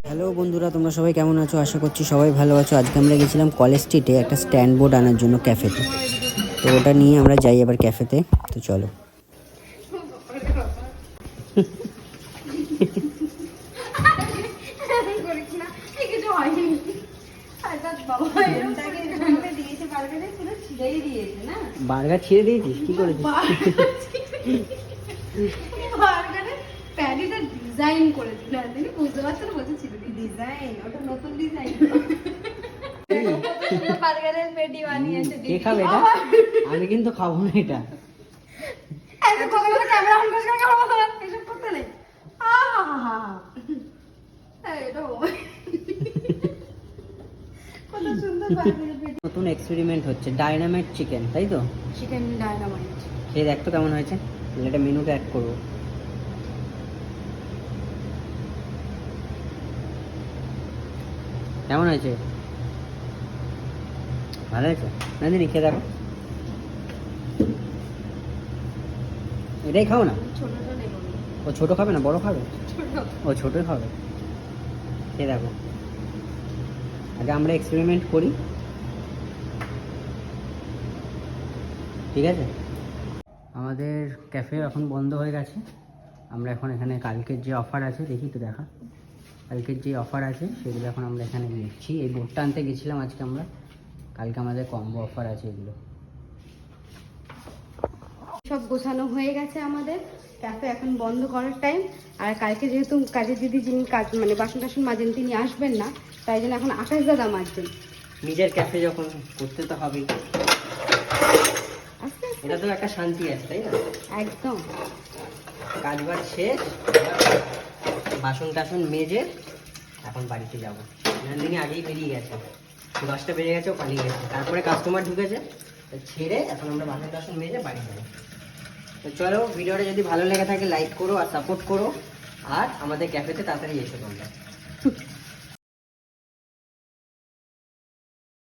Hello বন্ধুরা, তোমরা সবাই কেমন আছো? আশা করছি সবাই ভালো আছো। আজকে আমরা গেছিলাম কলেজ স্ট্রিটে একটা স্ট্যান্ড বোর্ড আনার জন্য ক্যাফেতে। তো ওটা নিয়ে আমরা যাই এবার ক্যাফেতে। তো চলো। বার্গার ছিঁড়ে দিয়েছিস? কি করেছিস? ডিজাইন করে বুঝতে পারছো না? বলছে ছিল ডিজাইন, ওটা নতুন ডিজাইন। বার্গারের পেটি বানিয়েছে। কে খাবে এটা? আমি কিন্তু খাবো না এটা। ক্যামেরা অন করে খাবো না, এসব করতে নেই। কত সুন্দর বার্গারের পেটি। নতুন এক্সপেরিমেন্ট হচ্ছে, ডায়নামাইট চিকেন, তাই তো? Chicken dynamite. খেয়ে দেখ তো কেমন হয়েছে। এটা মেনুতে অ্যাড করবো। কেমন হয়েছে? ভালো হয়েছে? নন্দিনী খেয়ে দেখো। এটাই খাও না। ছোটটা নেব। ও ছোট খাবে না, বড় খাবে? ছোট। ও ছোটই খাবে। খেয়ে দেখো। আগে আমরা এক্সপেরিমেন্ট করি, ঠিক আছে? আমাদের ক্যাফে এখন বন্ধ হয়ে গেছে। আমরা এখন এখানে কালকের যে অফার আছে, দেখি তো দেখা। কালকের যে অফার আছে সেগুলো এখন আমরা এখানে লিখছি। এই বোর্ডটা আনতে গেছিলাম আজকে আমরা। কালকে আমাদের কম্বো অফার আছে এগুলো। সব গোছানো হয়ে গেছে আমাদের। ক্যাফে এখন বন্ধ করার টাইম। আর কালকে যেহেতু কাজের দিদি যিনি কাজ মানে বাসন টাসন মাজেন তিনি আসবেন না, তাই জন্য এখন আকাশ দাদা মাজবেন। নিজের ক্যাফে যখন করতে তো হবেই। আস্তে আস্তে। এটা তো একটা শান্তি আছে, তাই না? একদম। কাজ বাজ শেষ, বাসন টাসন মেজে এখন বাড়িতে যাবো। নন্দিনী আগেই বেরিয়ে গেছে, 10টা বেজে গেছে, ও পালিয়ে গেছে। তারপরে কাস্টমার ঢুকেছে, তো ছেড়ে এখন আমরা বাসন টাসন মেজে বাড়ি যাবো। তো চলো, ভিডিওটা যদি ভালো লেগে থাকে লাইক করো আর সাপোর্ট করো, আর আমাদের ক্যাফেতে তাড়াতাড়ি এসো তোমরা।